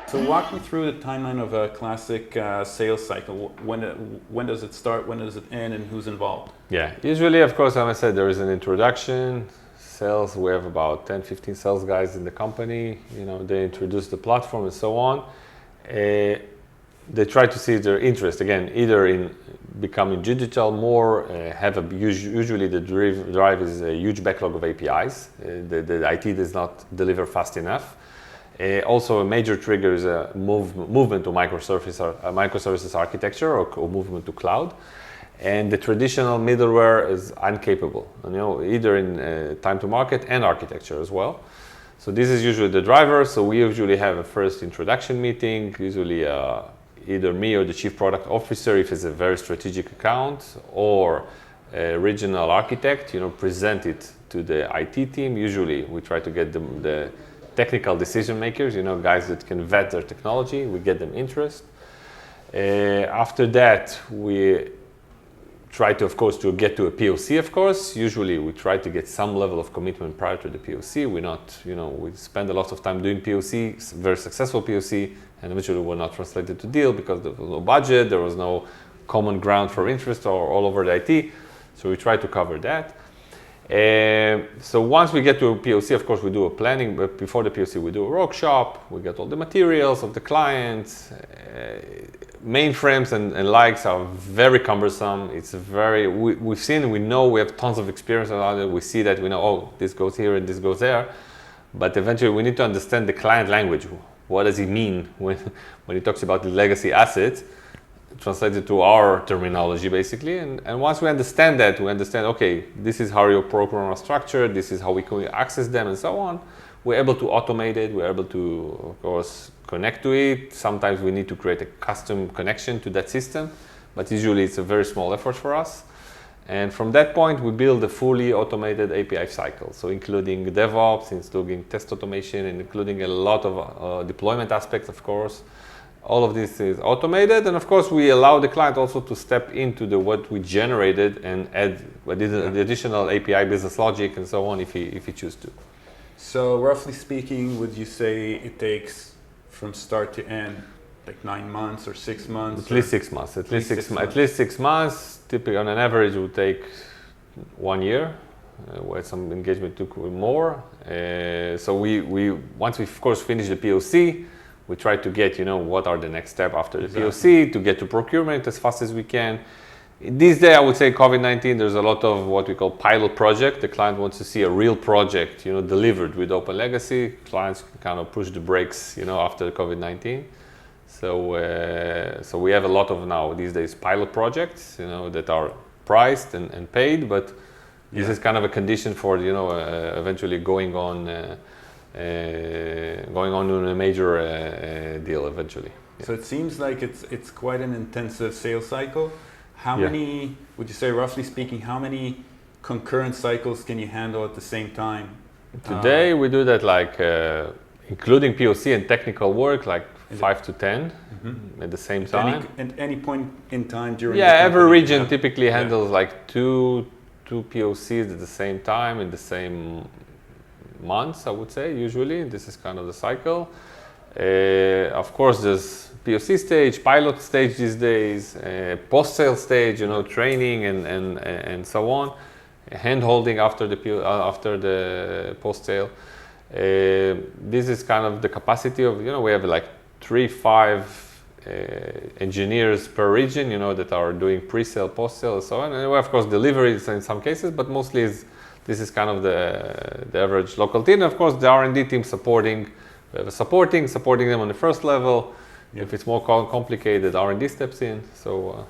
So walk me through the timeline of a classic sales cycle. When does it start, when does it end, and who's involved? Yeah, usually, of course, as I said, there is an introduction, sales, we have about 10, 15 sales guys in the company, they introduce the platform and so on. They try to see their interest, again, either in becoming digital more, usually the drive is a huge backlog of APIs. The IT does not deliver fast enough. Also, a major trigger is a movement to microservices architecture or movement to cloud. And the traditional middleware is incapable, either in time to market and architecture as well. So this is usually the driver. So we usually have a first introduction meeting, usually either me or the chief product officer if it's a very strategic account, or a regional architect, present it to the IT team. Usually we try to get the technical decision makers, guys that can vet their technology. We get them interest. After that, we try to, of course, to get to a POC, of course. Usually we try to get some level of commitment prior to the POC. We're not, we spend a lot of time doing POC, very successful POC, and eventually we're not translated to deal because there was no budget, there was no common ground for interest or all over the IT. So we try to cover that. So once we get to a POC, of course, we do a planning, but before the POC, we do a workshop, we get all the materials of the clients. Mainframes and likes are very cumbersome. It's we know, we have tons of experience around it. We see that, we know, oh, this goes here and this goes there. But eventually we need to understand the client language. What does he mean when he talks about the legacy assets? Translated to our terminology, basically. And once we understand that, we understand, okay, this is how your program are structured, this is how we can access them, and so on. We're able to automate it. We're able to, of course, connect to it. Sometimes we need to create a custom connection to that system, but usually it's a very small effort for us. And from that point, we build a fully automated API cycle. So including DevOps, including test automation, and including a lot of deployment aspects, of course. All of this is automated. And of course, we allow the client also to step into what we generated and add the additional API business logic and so on if he chooses to. So roughly speaking, would you say it takes from start to end like 9 months or 6 months? At least 6 months. At least 6 months. Typically, on an average, it would take 1 year. Where some engagement took more. So once we of course finish the POC, we try to get what are the next step after the POC to get to procurement as fast as we can. These days, I would say COVID-19, there's a lot of what we call pilot project. The client wants to see a real project, delivered with OpenLegacy. Clients can kind of push the brakes, after COVID-19. So we have a lot of now these days pilot projects, that are priced and paid, but this is kind of a condition for, eventually going on in a major deal eventually. Yeah. So it seems like it's quite an intensive sales cycle. How many, would you say, roughly speaking, how many concurrent cycles can you handle at the same time? Today we do that including POC and technical work, 5 to 10 at the same time. At any point in time during every region typically handles two POCs at the same time in the same months, I would say, usually. This is kind of the cycle. Of course, there's POC stage, pilot stage these days, post-sale stage, training and so on, hand-holding after the post-sale. This is kind of the capacity of, we have 3-5 engineers per region, that are doing pre-sale, post-sale, and so on. And we of course deliveries in some cases, but mostly this is kind of the average local team. And of course, the R&D team supporting them on the first level. If it's more complicated, R&D steps in. So.